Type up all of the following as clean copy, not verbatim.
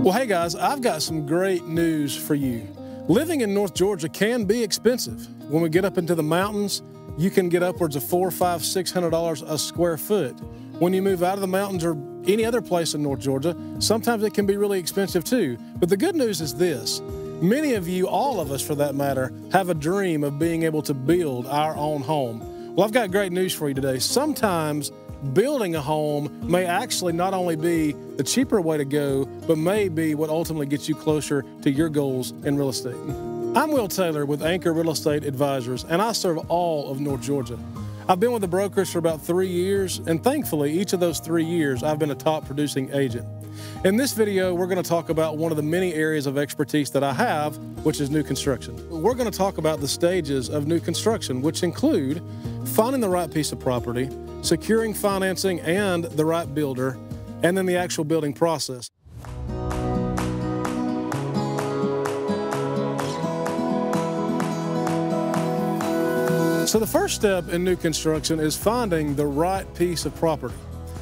Well, hey guys, I've got some great news for you. Living in North Georgia can be expensive. When we get up into the mountains, you can get upwards of $400, $500, $600 a square foot. When you move out of the mountains or any other place in North Georgia, sometimes it can be really expensive too. But the good news is this. Many of you, all of us for that matter, have a dream of being able to build our own home. Well, I've got great news for you today. Sometimes building a home may actually not only be the cheaper way to go, but may be what ultimately gets you closer to your goals in real estate. I'm Will Taylor with Anchor Real Estate Advisors, and I serve all of North Georgia. I've been with the brokers for about 3 years, and thankfully, each of those 3 years, I've been a top producing agent. In this video, we're going to talk about one of the many areas of expertise that I have, which is new construction. We're going to talk about the stages of new construction, which include finding the right piece of property, securing financing and the right builder, and then the actual building process. So the first step in new construction is finding the right piece of property.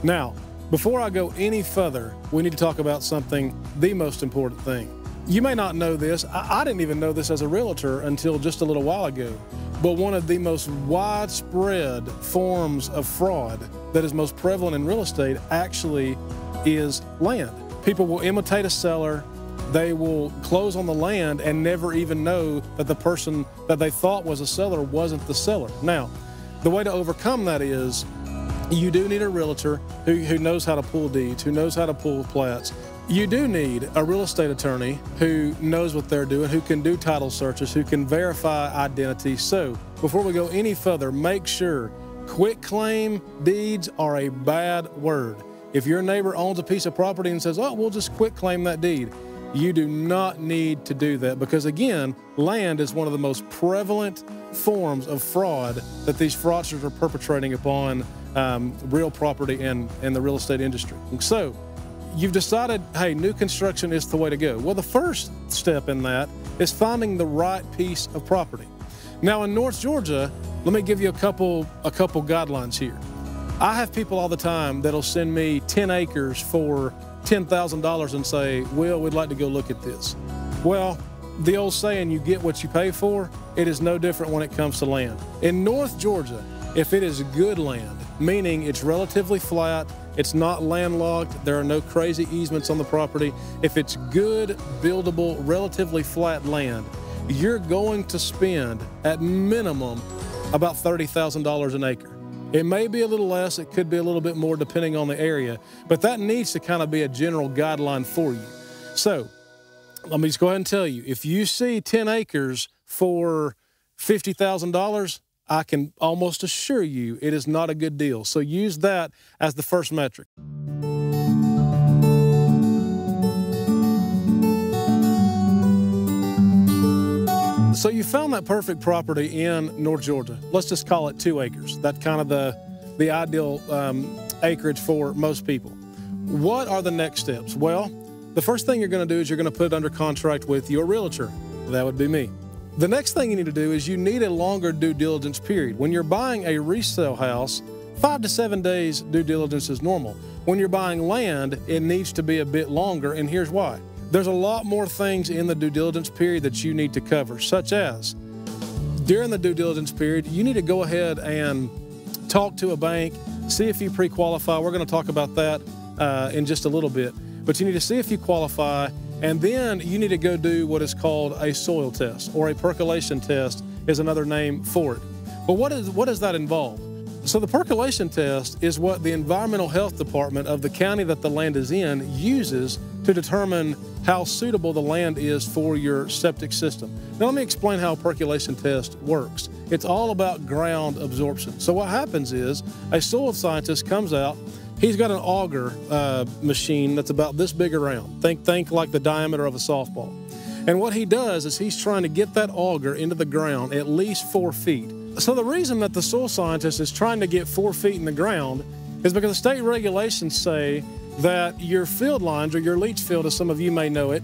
Now, before I go any further, we need to talk about something, the most important thing. You may not know this. I didn't even know this as a realtor until just a little while ago. But one of the most widespread forms of fraud that is most prevalent in real estate actually is land. People will imitate a seller. They will close on the land and never even know that the person that they thought was a seller wasn't the seller. Now, the way to overcome that is you do need a realtor who knows how to pull deeds, who knows how to pull plats. You do need a real estate attorney who knows what they're doing, who can do title searches, who can verify identity. So before we go any further, make sure quitclaim deeds are a bad word. If your neighbor owns a piece of property and says, oh, we'll just quitclaim that deed, you do not need to do that because, again, land is one of the most prevalent forms of fraud that these fraudsters are perpetrating upon real property and the real estate industry. So you've decided, hey, new construction is the way to go. Well, the first step in that is finding the right piece of property. Now, in North Georgia, let me give you a couple guidelines here. I have people all the time that'll send me 10 acres for $10,000 and say, Will, we'd like to go look at this. Well, the old saying, you get what you pay for, it is no different when it comes to land. In North Georgia, if it is good land, meaning it's relatively flat, it's not landlocked, there are no crazy easements on the property, if it's good, buildable, relatively flat land, you're going to spend at minimum about $30,000 an acre. It may be a little less, it could be a little bit more depending on the area, but that needs to kind of be a general guideline for you. So let me just go ahead and tell you, if you see 10 acres for $50,000, I can almost assure you it is not a good deal. So use that as the first metric. So you found that perfect property in North Georgia. Let's just call it 2 acres. That's kind of the ideal acreage for most people. What are the next steps? Well, the first thing you're going to do is you're going to put it under contract with your realtor. That would be me. The next thing you need to do is you need a longer due diligence period. When you're buying a resale house, 5 to 7 days due diligence is normal. When you're buying land, it needs to be a bit longer, and here's why. There's a lot more things in the due diligence period that you need to cover, such as during the due diligence period, you need to go ahead and talk to a bank, see if you pre-qualify. We're going to talk about that in just a little bit, but you need to see if you qualify, and then you need to go do what is called a soil test, or a percolation test is another name for it. But what does that involve? So the percolation test is what the Environmental Health Department of the county that the land is in uses to determine how suitable the land is for your septic system. Now let me explain how a percolation test works. It's all about ground absorption. So what happens is a soil scientist comes out, he's got an auger machine that's about this big around. Think like the diameter of a softball. And what he does is he's trying to get that auger into the ground at least 4 feet. So the reason that the soil scientist is trying to get 4 feet in the ground is because the state regulations say that your field lines, or your leach field as some of you may know it,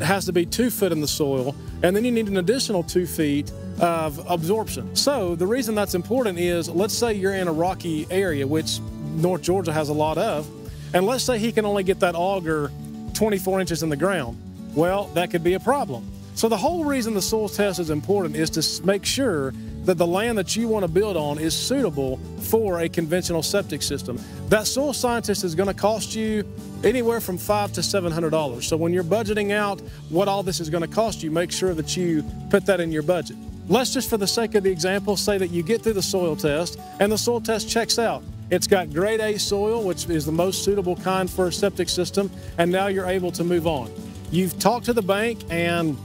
has to be 2 foot in the soil, and then you need an additional 2 feet of absorption. So the reason that's important is, let's say you're in a rocky area, which North Georgia has a lot of, and let's say he can only get that auger 24 inches in the ground. Well, that could be a problem. So the whole reason the soil test is important is to make sure that the land that you want to build on is suitable for a conventional septic system. That soil scientist is going to cost you anywhere from $500 to $700. So when you're budgeting out what all this is going to cost you, make sure that you put that in your budget. Let's just, for the sake of the example, say that you get through the soil test and the soil test checks out. It's got grade A soil, which is the most suitable kind for a septic system, and now you're able to move on. You've talked to the bank and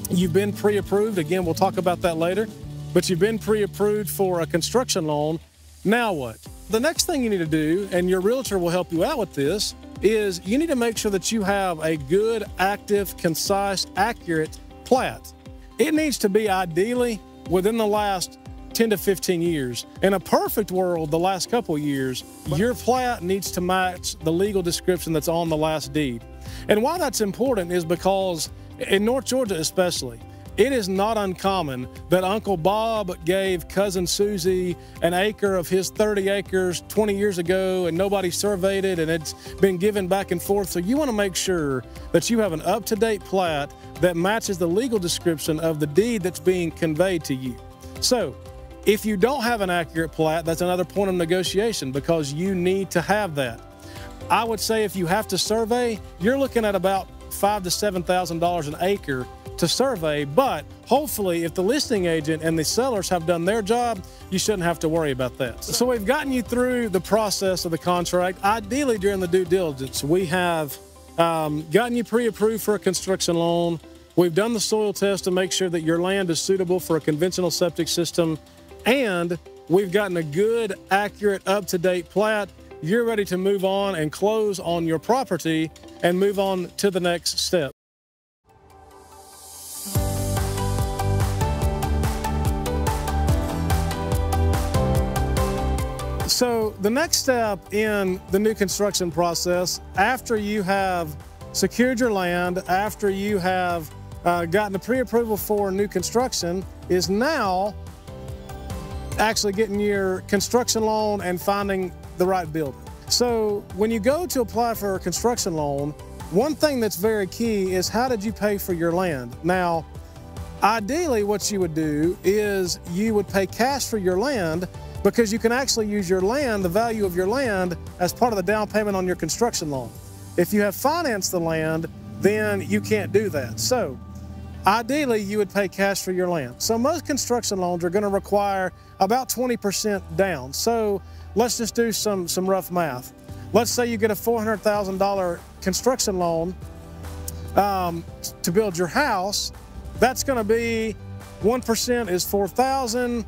you've been pre-approved. Again, we'll talk about that later, but you've been pre-approved for a construction loan. Now what? The next thing you need to do, and your realtor will help you out with this, is you need to make sure that you have a good, active, concise, accurate plat. It needs to be ideally within the last 10 to 15 years. In a perfect world, the last couple of years, your plat needs to match the legal description that's on the last deed. And why that's important is because in North Georgia especially, it is not uncommon that Uncle Bob gave Cousin Susie an acre of his 30 acres 20 years ago and nobody surveyed it and it's been given back and forth. So you want to make sure that you have an up-to-date plat that matches the legal description of the deed that's being conveyed to you. So if you don't have an accurate plat, that's another point of negotiation because you need to have that. I would say if you have to survey, you're looking at about $5,000 to $7,000 an acre to survey, but hopefully if the listing agent and the sellers have done their job, you shouldn't have to worry about that. So we've gotten you through the process of the contract. Ideally during the due diligence, we have gotten you pre-approved for a construction loan. We've done the soil test to make sure that your land is suitable for a conventional septic system, and we've gotten a good, accurate, up-to-date plat. You're ready to move on and close on your property and move on to the next step. So the next step in the new construction process, after you have secured your land, after you have gotten the pre-approval for new construction, is now actually getting your construction loan and finding the right builder. So when you go to apply for a construction loan, one thing that's very key is how did you pay for your land? Now, ideally what you would do is you would pay cash for your land because you can actually use your land, the value of your land, as part of the down payment on your construction loan. If you have financed the land, then you can't do that. So ideally, you would pay cash for your land. So most construction loans are going to require about 20% down. So let's just do some rough math. Let's say you get a $400,000 construction loan to build your house. That's going to be 1% is $4,000.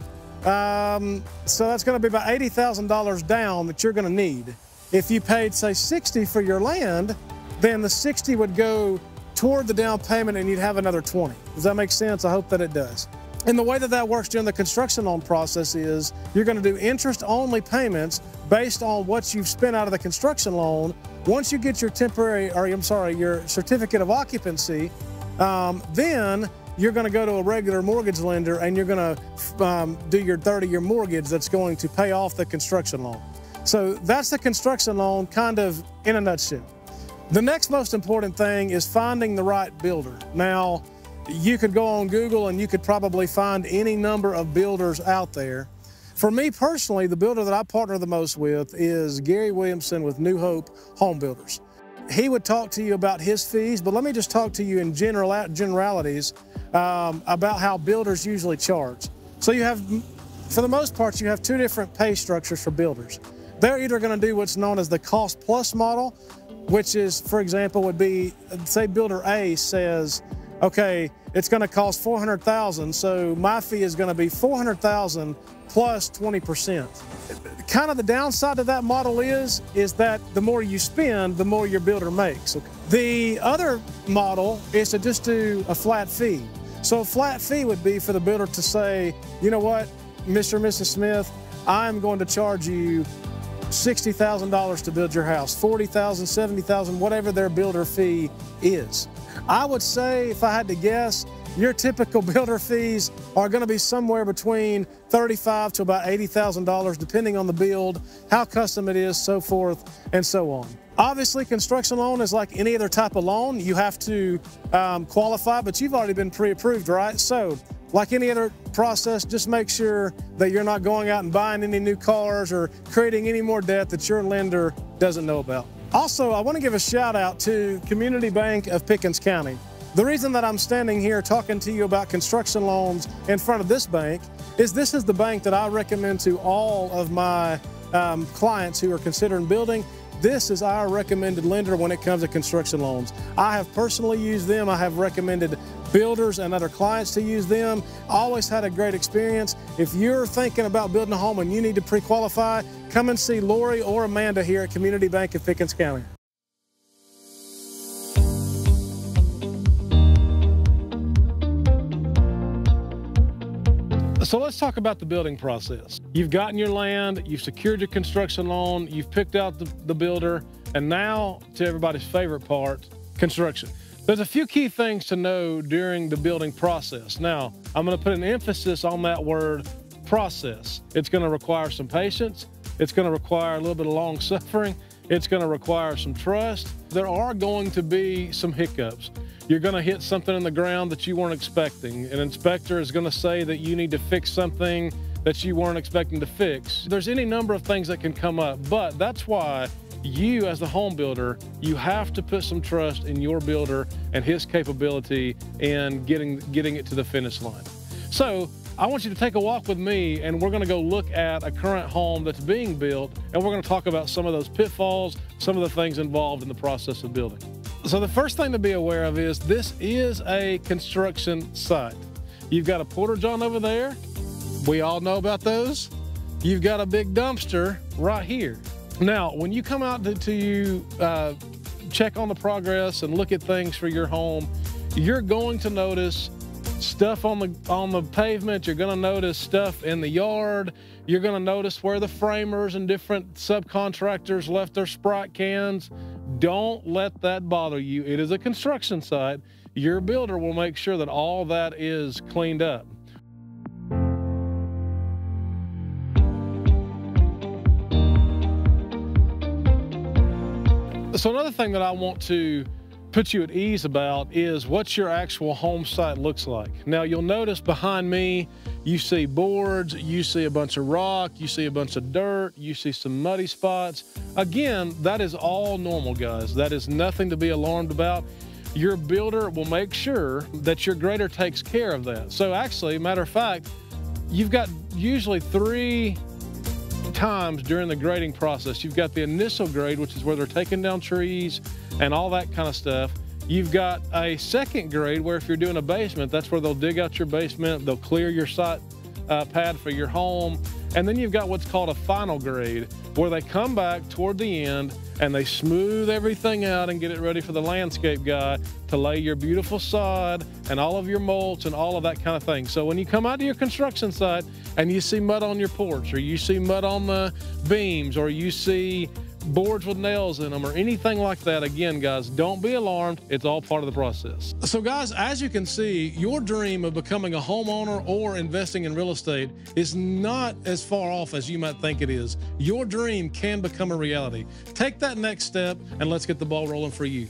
So that's going to be about $80,000 down that you're going to need. If you paid, say, $60,000 for your land, then the $60,000 would go toward the down payment and you'd have another $20,000. Does that make sense? I hope that it does. And the way that that works during the construction loan process is you're going to do interest-only payments based on what you've spent out of the construction loan. Once you get your your certificate of occupancy, then you're going to go to a regular mortgage lender and you're going to do your 30-year mortgage that's going to pay off the construction loan. So that's the construction loan kind of in a nutshell. The next most important thing is finding the right builder. Now, you could go on Google and you could probably find any number of builders out there. For me personally, the builder that I partner the most with is Gary Williamson with New Hope Home Builders. He would talk to you about his fees, but let me just talk to you in generalities about how builders usually charge. So you have, for the most part, you have two different pay structures for builders. They're either going to do what's known as the cost plus model, which is, for example, would be, say builder A says, okay, it's going to cost $400,000, so my fee is going to be $400,000 plus 20%. Kind of the downside to that model is that the more you spend, the more your builder makes. Okay. The other model is to just do a flat fee. So a flat fee would be for the builder to say, you know what, Mr. and Mrs. Smith, I'm going to charge you $60,000 to build your house, $40,000, $70,000, whatever their builder fee is. I would say, if I had to guess, your typical builder fees are going to be somewhere between $35,000 to about $80,000, depending on the build, how custom it is, so forth and so on. Obviously, construction loan is like any other type of loan. You have to qualify, but you've already been pre-approved, right? So, like any other process, just make sure that you're not going out and buying any new cars or creating any more debt that your lender doesn't know about. Also, I want to give a shout out to Community Bank of Pickens County. The reason that I'm standing here talking to you about construction loans in front of this bank is this is the bank that I recommend to all of my clients who are considering building. This is our recommended lender when it comes to construction loans. I have personally used them. I have recommended builders and other clients to use them. Always had a great experience. If you're thinking about building a home and you need to pre-qualify, come and see Lori or Amanda here at Community Bank of Pickens County. So let's talk about the building process. You've gotten your land, you've secured your construction loan, you've picked out the builder, and now to everybody's favorite part, construction. There's a few key things to know during the building process. Now, I'm going to put an emphasis on that word process. It's going to require some patience. It's going to require a little bit of long suffering. It's going to require some trust. There are going to be some hiccups. You're going to hit something in the ground that you weren't expecting. An inspector is going to say that you need to fix something that you weren't expecting to fix. There's any number of things that can come up, but that's why you as the home builder, you have to put some trust in your builder and his capability in getting it to the finish line. So I want you to take a walk with me, and we're going to go look at a current home that's being built, and we're going to talk about some of those pitfalls, some of the things involved in the process of building. So the first thing to be aware of is this is a construction site. You've got a porta-john over there. We all know about those. You've got a big dumpster right here. Now, when you come out to check on the progress and look at things for your home, you're going to notice stuff on the pavement. You're going to notice stuff in the yard. You're going to notice where the framers and different subcontractors left their Sprite cans. Don't let that bother you. It is a construction site. Your builder will make sure that all that is cleaned up. So another thing that I want to put you at ease about is what your actual home site looks like. Now you'll notice behind me, you see boards, you see a bunch of rock, you see a bunch of dirt, you see some muddy spots. Again, that is all normal, guys. That is nothing to be alarmed about. Your builder will make sure that your grader takes care of that. So actually, matter of fact, you've got usually 3 times during the grading process. You've got the initial grade, which is where they're taking down trees and all that kind of stuff. You've got a second grade where if you're doing a basement, that's where they'll dig out your basement, they'll clear your site pad for your home. And then you've got what's called a final grade, where they come back toward the end and they smooth everything out and get it ready for the landscape guy to lay your beautiful sod and all of your mulch and all of that kind of thing. So when you come out to your construction site and you see mud on your porch, or you see mud on the beams, or you see boards with nails in them, or anything like that, again, guys, don't be alarmed. It's all part of the process. So guys, as you can see, your dream of becoming a homeowner or investing in real estate is not as far off as you might think it is. Your dream can become a reality. Take that next step and let's get the ball rolling for you.